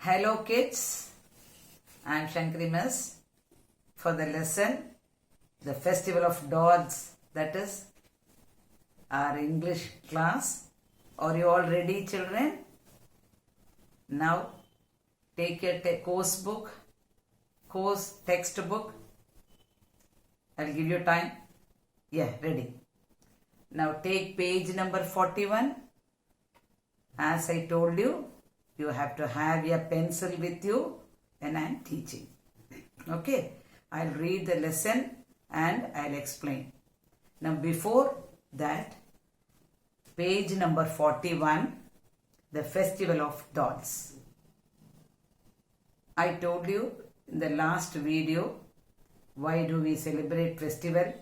Hello kids, I am Shankari Miss for the lesson The Festival of Dolls, that is our English class. Are you all ready, children? Now take your course textbook. I'll give you time. Yeah, ready. Now take page number 41. As I told you, you have to have your pencil with you when I am teaching. Okay, I'll read the lesson and I'll explain. Now before that, page number 41, the Festival of Dolls. I told you in the last video, why do we celebrate festival?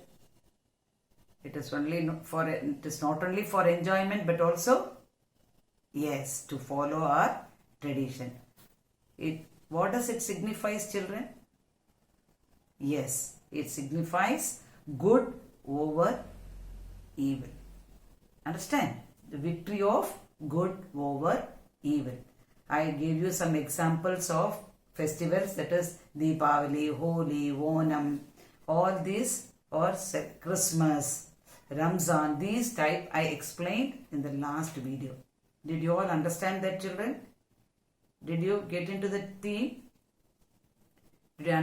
It is not only for enjoyment but also, yes, to follow our tradition. What does it signify, children? Yes, it signifies good over evil. Understand? The victory of good over evil. I gave you some examples of festivals, that is Deepavali, Holi, Onam, all these, or Christmas, Ramzan, these type I explained in the last video. Did you all understand that, children? Did you get into the theme? Did you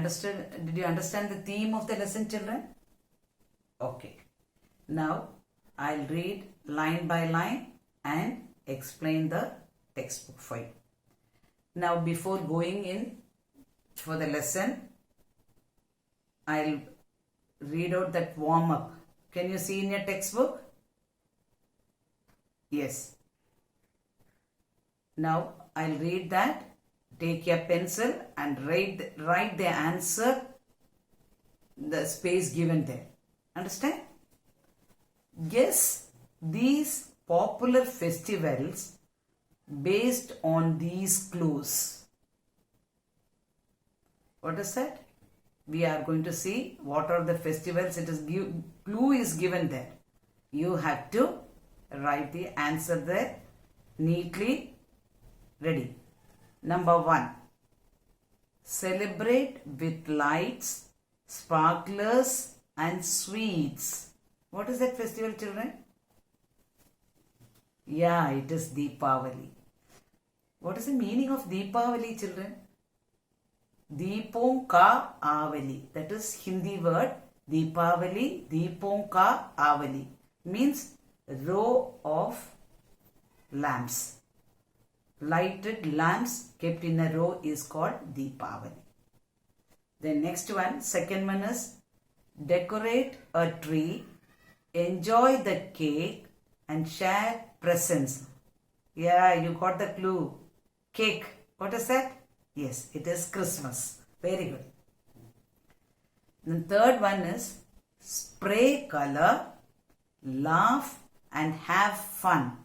understand the theme of the lesson, children? Okay. Now I'll read line by line and explain the textbook for you. Now before going in for the lesson, I'll read out that warm up. Can you see in your textbook? Yes. Now I'll read that. Take your pencil and write the answer, the space given there. Understand? Guess these popular festivals based on these clues. What is that? We are going to see what are the festivals. Clue is given there. You have to write the answer there neatly. Ready? Number 1. Celebrate with lights, sparklers and sweets. What is that festival, children? Yeah, it is Deepavali. What is the meaning of Deepavali, children? Deepon ka avali. That is Hindi word. Deepavali, Deepon ka avali. Means row of lamps. Lighted lamps kept in a row is called Deepavali. The next one, second one is decorate a tree, enjoy the cake and share presents. Yeah, you got the clue. Cake. What is that? Yes, it is Christmas. Very good. The third one is spray color, laugh and have fun.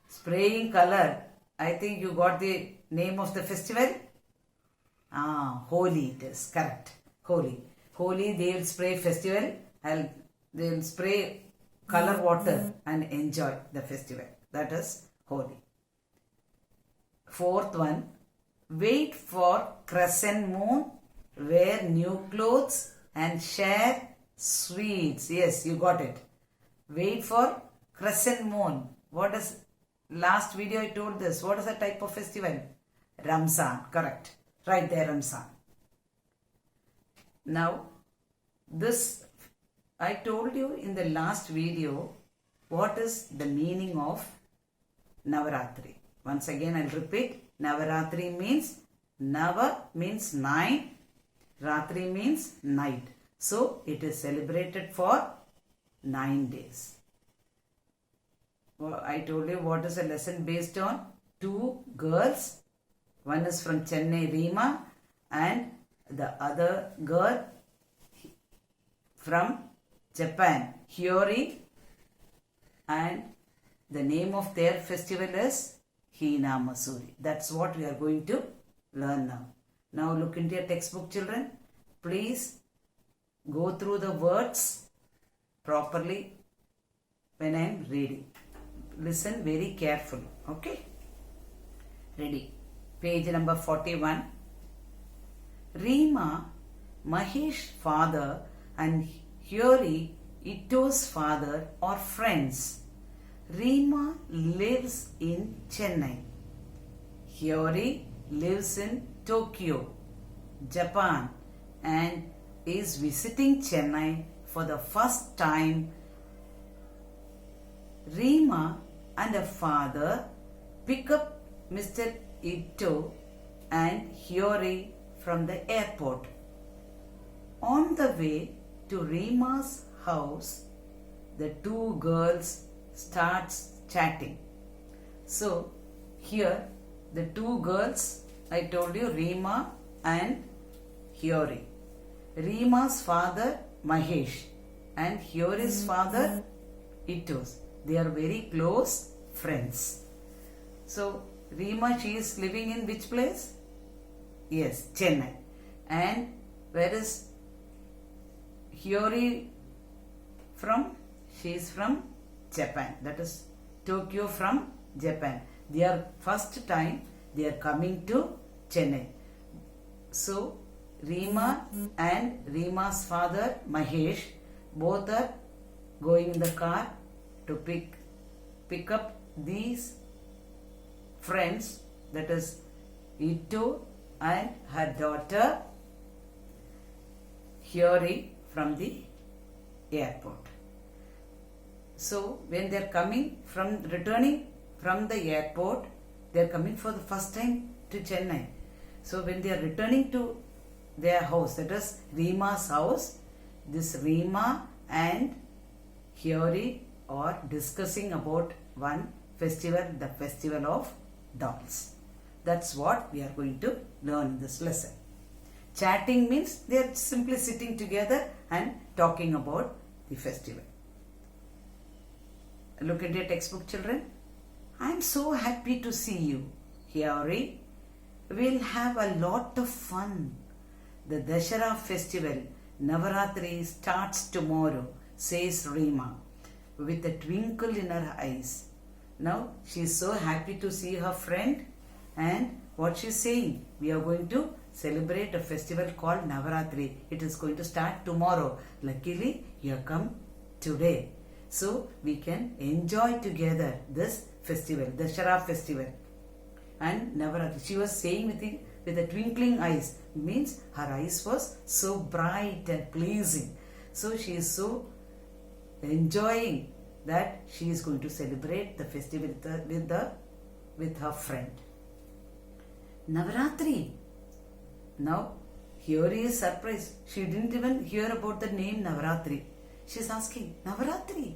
Spraying color. I think you got the name of the festival. Holi it is. Correct. Holi. Holi, they will spray festival and they will spray color water and enjoy the festival. That is Holi. Fourth one, wait for crescent moon, wear new clothes and share sweets. Yes, you got it. Wait for crescent moon. What is last video I told this. What is the type of festival? Ramzan. Correct. Right there, Ramzan. Now, this I told you in the last video what is the meaning of Navaratri. Once again, I'll repeat. Navaratri means Nava means 9. Ratri means night. So, it is celebrated for 9 days. I told you what is a lesson based on. 2 girls. One is from Chennai, Rima, and the other girl from Japan, Hiyori, and the name of their festival is Hina Masuri. That's what we are going to learn now. Now look into your textbook, children. Please go through the words properly when I am reading. Listen very carefully. Okay? Ready? page number 41. Reema, Mahesh's father, and Hyori, Ito's father, are friends. Reema lives in Chennai. Hyori lives in Tokyo, Japan, and is visiting Chennai for the first time. Reema and her father pick up Mr. Ito and Hyori from the airport. On the way to Reema's house, the two girls start chatting. So here the two girls, I told you, Reema and Hyori. Reema's father Mahesh and Hyori's father Itos. They are very close friends. So Reema, she is living in which place? Yes, Chennai. And where is Hyori from? She is from Japan. That is Tokyo from Japan. They are first time they are coming to Chennai. So Reema and Reema's father Mahesh both are going in the car to pick up these friends, that is Ito and her daughter Hyori, from the airport. So when they are returning from the airport, they are coming for the first time to Chennai. So when they are returning to their house, that is Reema's house, this Reema and Hyori are discussing about one festival, the festival of dolls. That's what we are going to learn in this lesson. Chatting means they are simply sitting together and talking about the festival. Look at your textbook, children. I am so happy to see you, Hyori. We'll have a lot of fun. The Dashera festival, Navaratri, starts tomorrow, says Reema, with a twinkle in her eyes. Now she is so happy to see her friend, and what she is saying, we are going to celebrate a festival called Navaratri. It is going to start tomorrow. Luckily, you have come today, so we can enjoy together this festival, the Dashera festival. And Navaratri, she was saying with the twinkling eyes, means her eyes was so bright and pleasing. So she is so enjoying that she is going to celebrate the festival with her friend. Navaratri. Now Hyori is surprised. She didn't even hear about the name Navaratri. She is asking, Navaratri?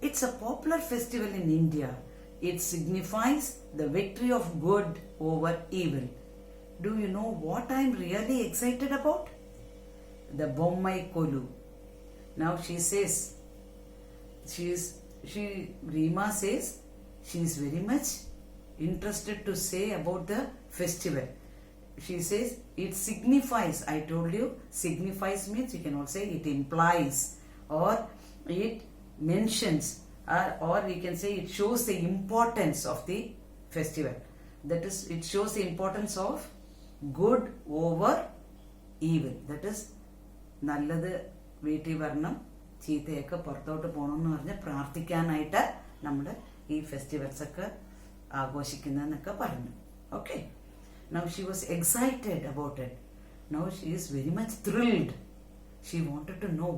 It's a popular festival in India. It signifies the victory of good over evil. Do you know what I am really excited about? The Bommai Kolu. Now she says, Reema says she is very much interested to say about the festival. She says it signifies, I told you, signifies means you can also say it implies, or it mentions, or you can say it shows the importance of the festival. That is, it shows the importance of good over evil. That is, നല്ലത് വീട്ടിൽ വരണം, ചീത്തയൊക്കെ പുറത്തോട്ട് പോകണമെന്ന് പറഞ്ഞ് പ്രാർത്ഥിക്കാനായിട്ട് നമ്മുടെ ഈ festivals ഒക്കെ ആഘോഷിക്കുന്നതെന്നൊക്കെ പറഞ്ഞു. Okay, now she was excited about it. Now she is very much thrilled. She wanted to know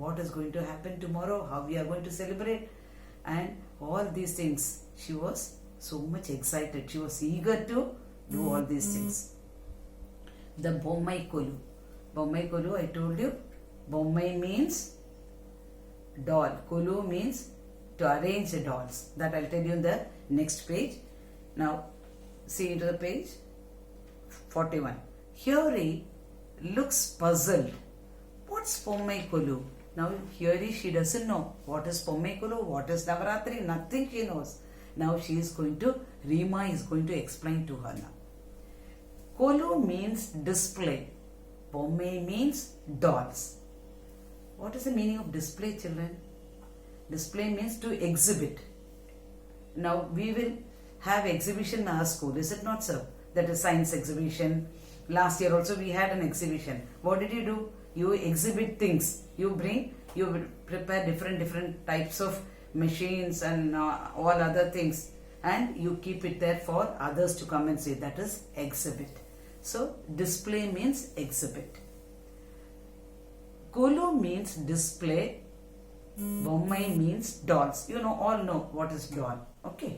what is going to happen tomorrow, how we are going to celebrate, and all these things. She was so much excited. She was eager to do all these things. The Bommai Kolu. Bommai Kolu, I told you, Bommai means doll. Kolu means to arrange dolls. That I'll tell you in the next page. Now, see into the page 41. Hyori looks puzzled. What's Bommai Kolu? Now, Hyori, she doesn't know what is Bommai Kolu, what is Navaratri, nothing she knows. Now, Reema is going to explain to her now. Kolu means display. Bommai means dolls. What is the meaning of display, children? Display means to exhibit. Now we will have exhibition in our school, is it not, sir? That is science exhibition. Last year also we had an exhibition. What did you do? You exhibit things. You prepare different types of machines and all other things, and you keep it there for others to come and see. That is exhibit. So display means exhibit. Kolu means display. Bommai means dolls. You all know what is doll. Okay.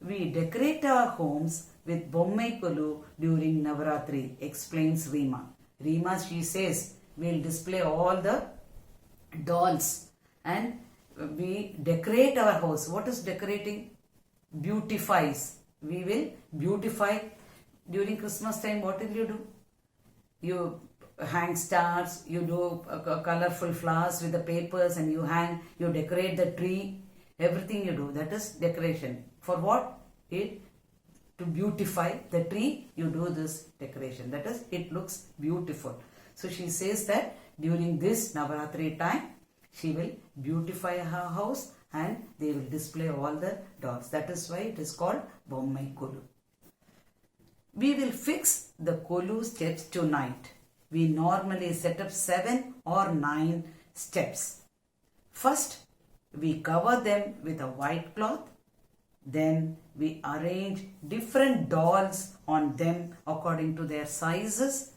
We decorate our homes with Bommai Kolu during Navaratri, explains Reema. Reema, she says, we'll display all the dolls and we decorate our house. What is decorating? Beautifies. We will beautify. During Christmas time, what will you do? You hang stars, you do colorful flowers with the papers and you hang, you decorate the tree, everything you do. That is decoration. For what? To beautify the tree, you do this decoration. That is, it looks beautiful. So she says that during this Navaratri time, she will beautify her house and they will display all the dolls. That is why it is called Bommai Kolu. We will fix the Kolu steps tonight. We normally set up 7 or 9 steps. First, we cover them with a white cloth. Then we arrange different dolls on them according to their sizes.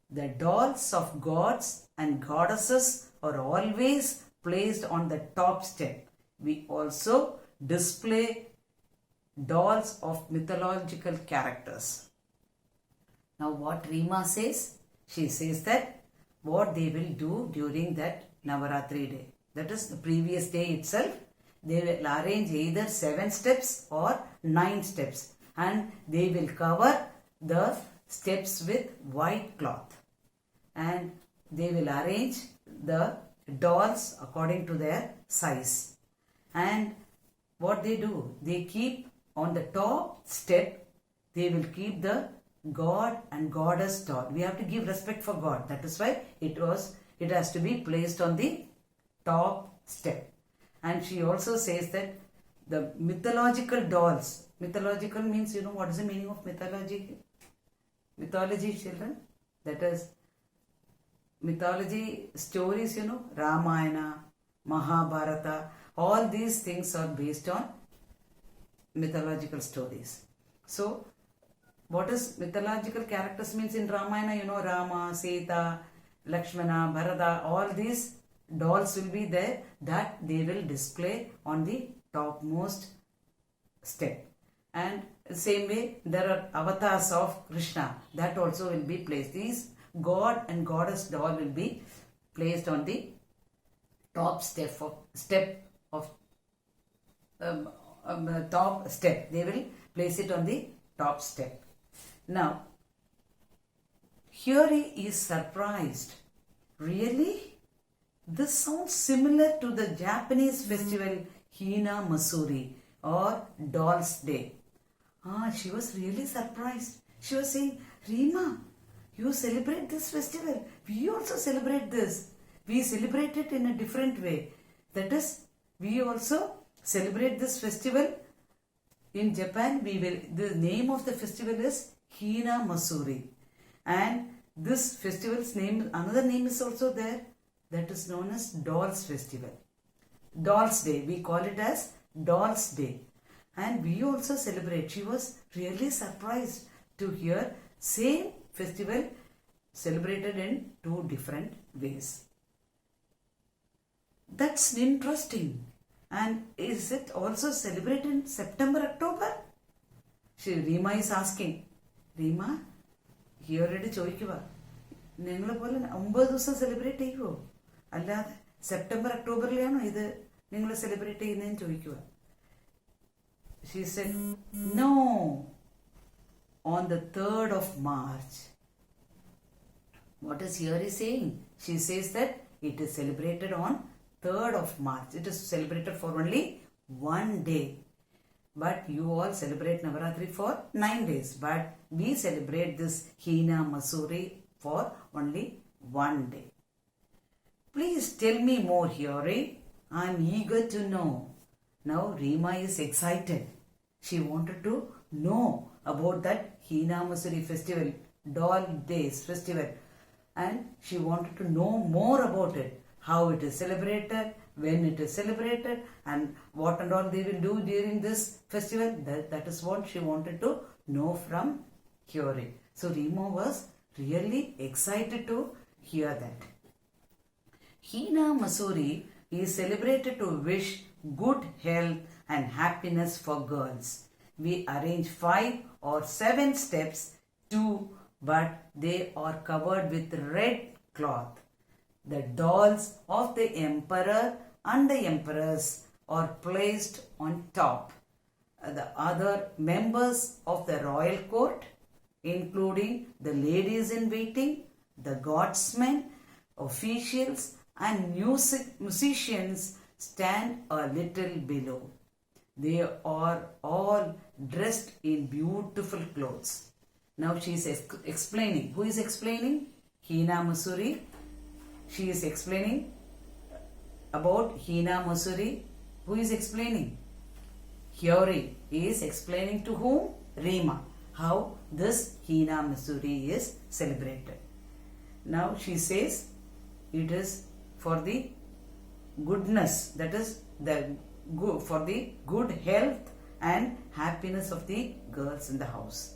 The dolls of gods and goddesses are always placed on the top step. We also display dolls of mythological characters. Now what Reema says? She says that what they will do during that Navaratri day. That is the previous day itself. They will arrange either 7 steps or 9 steps and they will cover the steps with white cloth. And they will arrange the dolls according to their size. And what they do? They keep on the top step, they will keep the God and Goddess doll. We have to give respect for God. That is why it has to be placed on the top step. And she also says that the mythological dolls. Mythological means, what is the meaning of mythology? Mythology, children. That is mythology stories, Ramayana, Mahabharata. All these things are based on mythological stories. So, what is mythological characters means in Ramayana? Rama, Sita, Lakshmana, Bharata, all these dolls will be there that they will display on the topmost step. And same way, there are avatars of Krishna that also will be placed. These God and Goddess doll will be placed on the top step of top step. They will place it on the top step. Now, Hyori is surprised. Really? This sounds similar to the Japanese festival Hina Masuri or Doll's Day. She was really surprised. She was saying, Reema, you celebrate this festival. We also celebrate this. We celebrate it in a different way. That is, we also celebrate this festival in Japan. The name of the festival is Hina Masuri. And this festival's name, another name is also there. That is known as Dolls Festival. Dolls Day. We call it as Dolls Day. And we also celebrate. She was really surprised to hear same festival celebrated in 2 different ways. That's interesting. And is it also celebrated in September, October? Reema is asking. Reema, here it is ചോദിക്കുക. നിങ്ങൾ പോലെ 9 ദിവസം celebrate ചെയ്യുമോ? അല്ലാതെ September ഒക്ടോബറിലാണോ ഇത് നിങ്ങൾ celebrate ചെയ്യുന്നതെന്ന് ചോദിക്കുക. She said, no, on the 3rd of March. What is Hyori saying? She says that it is celebrated on 3rd of March. It is celebrated for only 1 day. But you all celebrate Navaratri for 9 days. But we celebrate this Hina Masuri for only 1 day. Please tell me more, Hyori. I am eager to know. Now Reema is excited. she wanted to know about that Hina Masuri festival, doll days festival, and she wanted to know more about it, how it is celebrated, when it is celebrated, and what and all they will do during this festival. That is what she wanted to know from Hyori. So Rima was really excited to hear that. Hina Masuri is celebrated to wish good health and happiness for girls. We arrange 5 or 7 steps too, but they are covered with red cloth. The dolls of the emperor and the empress are placed on top. The other members of the royal court, including the ladies in waiting, the guardsmen, officials, and musicians, stand a little below. They are all dressed in beautiful clothes. Now she is explaining. Who is explaining? Hina Masuri. She is explaining about Hina Masuri. Who is explaining? Hyori is explaining to whom? Rima. How this Hina Masuri is celebrated. Now she says it is for the goodness, that is for the good health and happiness of the girls in the house.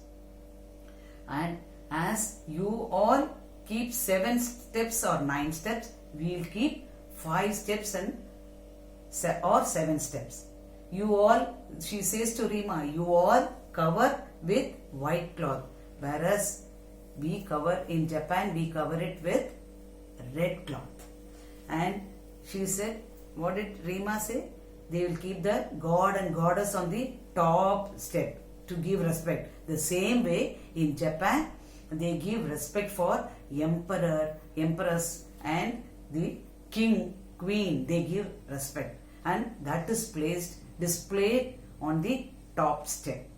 And as you all keep 7 steps or 9 steps, we will keep 5 steps or 7 steps. You all, she says to Rima, you all cover with white cloth, whereas we cover in Japan, we cover it with red cloth. And she said, what did Rima say? They will keep the god and goddess on the top step to give respect. The same way in Japan, they give respect for emperor, empress, and the king, queen. They give respect, and that is displayed on the top step.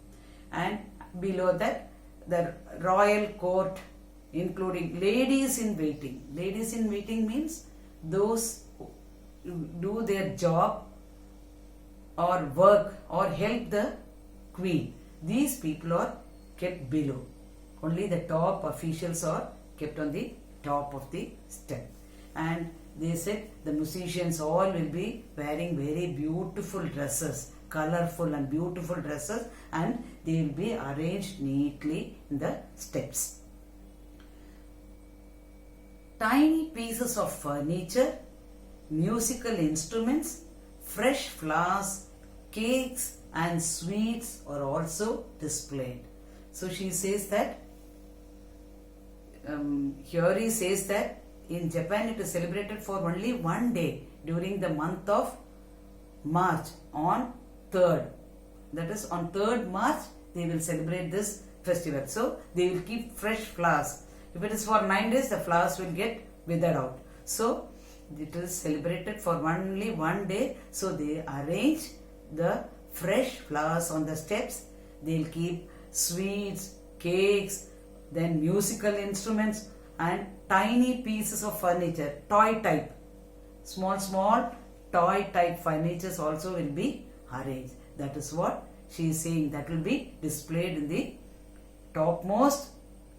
And below that, the royal court, including ladies in waiting. Ladies in waiting means those who do their job or work or help the queen. These people are kept below. Only the top officials are kept on the top of the step. And they said the musicians all will be wearing very beautiful dresses, colorful and beautiful dresses, and they will be arranged neatly in the steps. Tiny pieces of furniture, musical instruments, fresh flowers, cakes and sweets are also displayed. So she says that, Hyori says that in Japan it is celebrated for only one day during the month of March on 3rd. That is on 3rd March they will celebrate this festival. So they will keep fresh flowers. If it is for 9 days, the flowers will get withered out. So it is celebrated for only one day. So they arrange the fresh flowers on the steps. They will keep sweets, cakes, then musical instruments and tiny pieces of furniture, toy type. Small toy type furnitures also will be arranged. That is what she is saying. That will be displayed in the topmost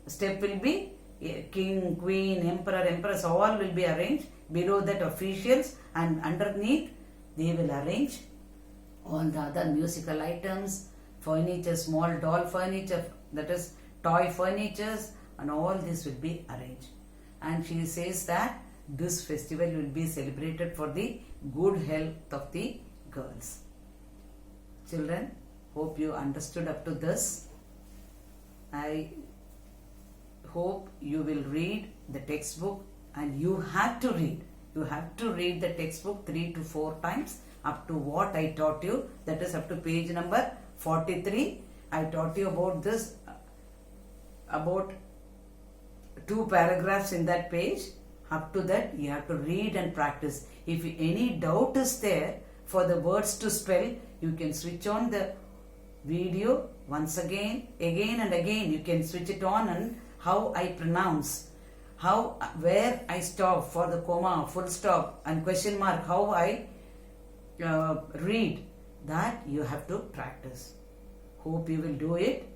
step. Will be king, queen, emperor, empress, all will be arranged. Below that officials, and underneath they will arrange all the other musical items, furniture, small doll furniture, that is toy furnitures, and all this will be arranged. And she says that this festival will be celebrated for the good health of the girls. Children, hope you understood up to this. I hope you will read the textbook, and you have to read. You have to read the textbook 3 to 4 times up to what I taught you. That is up to page number 43. I taught you about this, about 2 paragraphs in that page. Up to that you have to read and practice. If any doubt is there for the words to spell, you can switch on the video once again and again. You can switch it on, and how I pronounce, where I stop for the comma, full stop and question mark, how I read, that you have to practice. Hope you will do it.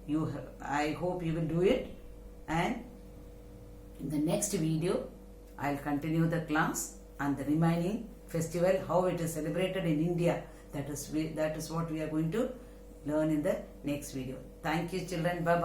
I hope you will do it. And in the next video, I'll continue the class and the remaining festival, how it is celebrated in India. That is what we are going to learn in the next video. Thank you, children. Bye-bye.